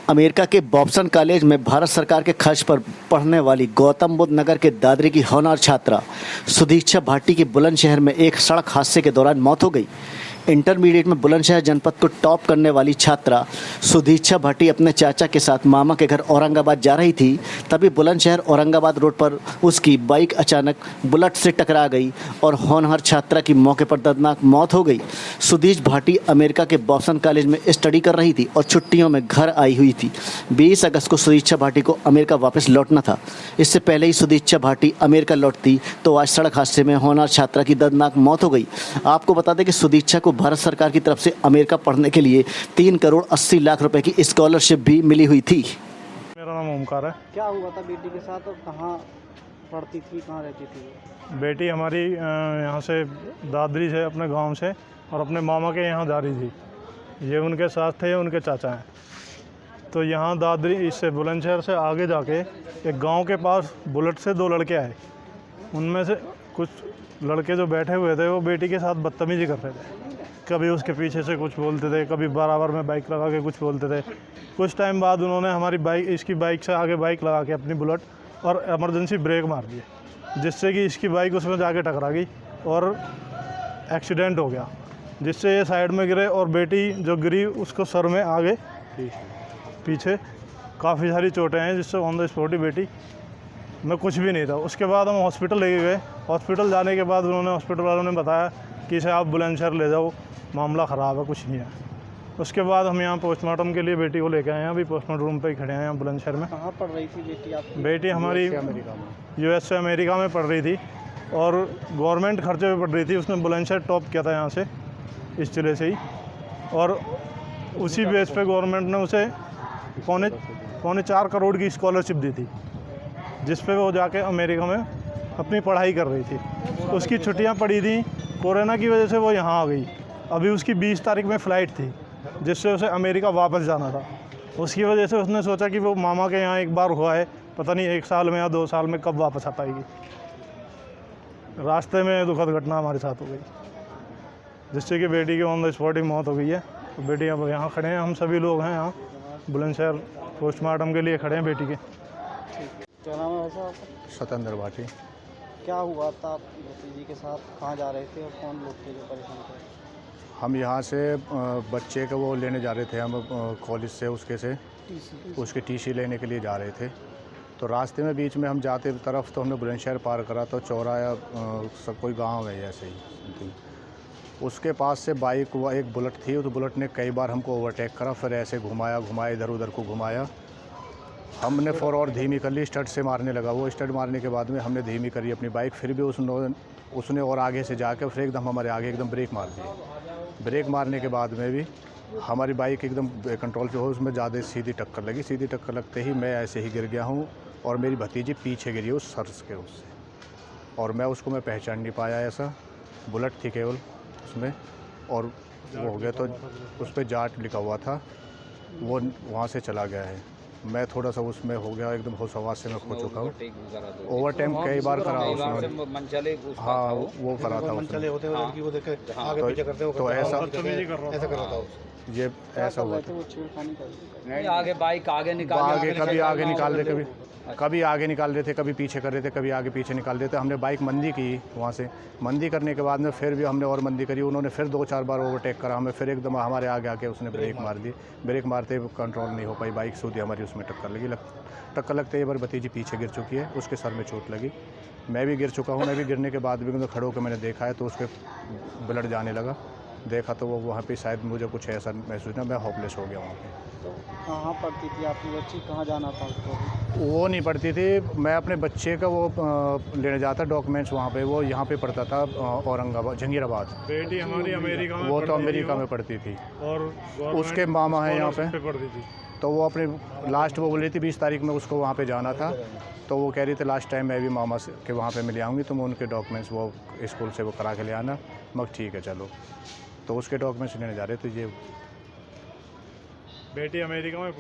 America के बॉब्सन college में भारत सरकार के खर्च पर पढ़ने वाली गौतम बुद्ध नगर के दादरी की होनहार छात्रा सुदीक्षा भाटी की बुलंदशहर में एक सड़क हादसे के दौरान मौत हो गई। इंटरमीडिएट में बुलंदशहर जनपद को टॉप करने वाली छात्रा सुदीक्षा भाटी अपने चाचा के साथ मामा के घर औरंगाबाद जा रही थी। तभी बुलंदशहर औरंगाबाद रोड पर उसकी बाइक अचानक बुलेट से टकरा गई और होनहार छात्रा की मौके पर दर्दनाक मौत हो गई। सुदीक्षा भाटी अमेरिका के बॉब्सन कॉलेज में स्टडी कर रही थी और छुट्टियों में घर आई हुई थी। 20 अगस्त को सुदीक्षा भाटी को अमेरिका वापस लौटना था। इससे पहले ही सुदीक्षा भाटी अमेरिका लौटती तो आज सड़क हादसे में होनहार छात्रा की दर्दनाक मौत हो गई। आपको बता दें कि सुदीक्षा को भारत सरकार की तरफ से अमेरिका पढ़ने के लिए 3 करोड़ 80 लाख रुपए की स्कॉलरशिप भी मिली हुई थी। मेरा नाम ओमकार है। क्या हुआ था बेटी के साथ और कहाँ पढ़ती थी, कहाँ रहती थी? बेटी हमारी यहाँ से दादरी से अपने गांव से और अपने मामा के यहाँ जा रही थी। ये उनके साथ थे, उनके चाचा हैं। तो यहाँ दादरी इससे बुलंदशहर से आगे जाके एक गांव के पास बुलेट से 2 लड़के आए। उनमें से कुछ लड़के जो बैठे हुए थे वो बेटी के साथ बदतमीजी कर रहे थे। कभी उसके पीछे से कुछ बोलते थे, कभी बराबर में बाइक लगा के कुछ बोलते थे। कुछ टाइम बाद उन्होंने हमारी बाइक, इसकी बाइक से आगे बाइक लगा के अपनी बुलेट और इमरजेंसी ब्रेक मार दिए, जिससे कि इसकी बाइक उसमें जाके टकरा गई और एक्सीडेंट हो गया, जिससे ये साइड में गिरे और बेटी जो गिरी उसको सर में आगे पीछे काफ़ी सारी चोटें हैं, जिससे ऑन द स्पॉट ही बेटी में कुछ भी नहीं था। उसके बाद हम हॉस्पिटल लेके गए। हॉस्पिटल जाने के बाद उन्होंने, हॉस्पिटल वालों ने बताया कि इसे आप बुलंदशहर ले जाओ, मामला ख़राब है, कुछ नहीं है। उसके बाद हम यहाँ पोस्टमार्टम के लिए बेटी को लेकर आए हैं। अभी पोस्टमार्टम रूम पे ही खड़े हैं यहाँ बुलंदशहर में। कहाँ पढ़ रही थी बेटी आपकी? बेटी हमारी यूएस से अमेरिका में पढ़ रही थी और गवर्नमेंट खर्चे पे पढ़ रही थी। उसने बुलंदशहर टॉप किया था यहाँ से, इस जिले से ही, और उसी बेस पे गवर्नमेंट ने उसे पौने 4 करोड़ की स्कॉलरशिप दी थी, जिस पे वो जाके अमेरिका में अपनी पढ़ाई कर रही थी। उसकी छुट्टियाँ पड़ी थी, कोरोना की वजह से वो यहाँ आ गई। अभी उसकी 20 तारीख में फ़्लाइट थी, जिससे उसे अमेरिका वापस जाना था। उसकी वजह से उसने सोचा कि वो मामा के यहाँ एक बार हुआ है, पता नहीं 1 साल में या 2 साल में कब वापस आ पाएगी। रास्ते में दुखद घटना हमारे साथ हो गई, जिससे कि बेटी की ऑन द स्पॉट ही मौत हो गई है। तो बेटी अब यहाँ खड़े हैं, हम सभी लोग हैं यहाँ बुलंदशहर पोस्टमार्टम के लिए खड़े हैं बेटी के। क्या नाम है वैसे आपका? सतेंद्र भाटी। क्या हुआ था आपकी भतीजी के साथ? कहाँ जा रहे थे और कौन लोग थे जो परेशान थे? हम यहाँ से बच्चे को वो लेने जा रहे थे, हम कॉलेज से उसके टीसी लेने के लिए जा रहे थे। तो रास्ते में बीच में हम जाते तरफ तो हमने बुलंदशहर पार करा, तो चौराहा सब कोई गांव है ऐसे ही। उसके पास से बाइक, वो एक बुलेट थी, उस बुलेट ने कई बार हमको ओवरटेक करा, फिर ऐसे घुमाया इधर उधर को घुमाया। हमने फॉरवर्ड धीमी कर ली, स्टड से मारने लगा। वो स्टड मारने के बाद में हमने धीमी करी अपनी बाइक, फिर भी उसने और आगे से जाकर फिर एकदम हमारे आगे एकदम ब्रेक मार दिए। ब्रेक मारने के बाद में भी हमारी बाइक एकदम कंट्रोल पे हो, उसमें ज़्यादा सीधी टक्कर लगी। सीधी टक्कर लगते ही मैं ऐसे ही गिर गया हूँ और मेरी भतीजी पीछे गिरी उस सर्स के उससे, और मैं पहचान नहीं पाया। ऐसा बुलेट थी केवल उसमें, और वो हो गया तो उस पर जाट लिखा हुआ था, वो वहाँ से चला गया है। मैं थोड़ा सा उसमें हो गया, एकदम होश हवास से मैं खो चुका हूँ। ओवर टाइम कई बार करा उसने। हाँ, वो करा था उसने। तो ऐसा ये ऐसा हुआ था। आगे बाइक आगे कभी आगे निकाल रहे थे, कभी आगे निकाल रहे थे, कभी पीछे कर रहे थे, कभी आगे पीछे निकाल रहे थे। हमने बाइक मंदी की, वहाँ से मंदी करने के बाद में फिर भी हमने और मंदी करी। उन्होंने फिर 2-4 बार ओवरटेक करा हमें, फिर एकदम हमारे आगे आके उसने ब्रेक मार दी। ब्रेक मारते कंट्रोल नहीं हो पाई, बाइक सीधी हमारी उसमें टक्कर लगी। टक्कर लगते ही बार भतीजी पीछे गिर चुकी है, उसके सर में चोट लगी। मैं भी गिर चुका हूँ। मैं भी गिरने के बाद भी खड़े होकर मैंने देखा है तो उसके ब्लड जाने लगा। देखा तो वो वहाँ पे शायद मुझे कुछ ऐसा महसूस ना, मैं होपलेस हो गया वहाँ पे। तो कहाँ पढ़ती थी आपकी बच्ची, कहाँ जाना था उसको? वो नहीं पढ़ती थी, मैं अपने बच्चे का वो लेने जाता डॉक्यूमेंट्स वहाँ पे। वो यहाँ पे पढ़ता था औरंगाबाद, जंगीराबाद। बेटी हमारी अमेरिका में, वो तो अमेरिका में पढ़ती थी और उसके मामा है यहाँ पे पढ़ती थी। तो वो अपने लास्ट वो बोल रही थी 20 तारीख में उसको वहाँ पे जाना था। तो वो कह रही थी लास्ट टाइम मैं भी मामा से के वहाँ पे मिल आऊँगी, तो मैं उनके डॉक्यूमेंट्स वो स्कूल से वो करा के ले आना। मगर ठीक है चलो, तो उसके डॉक्यूमेंट्स लेने जा रहे थे। ये बेटी अमेरिका में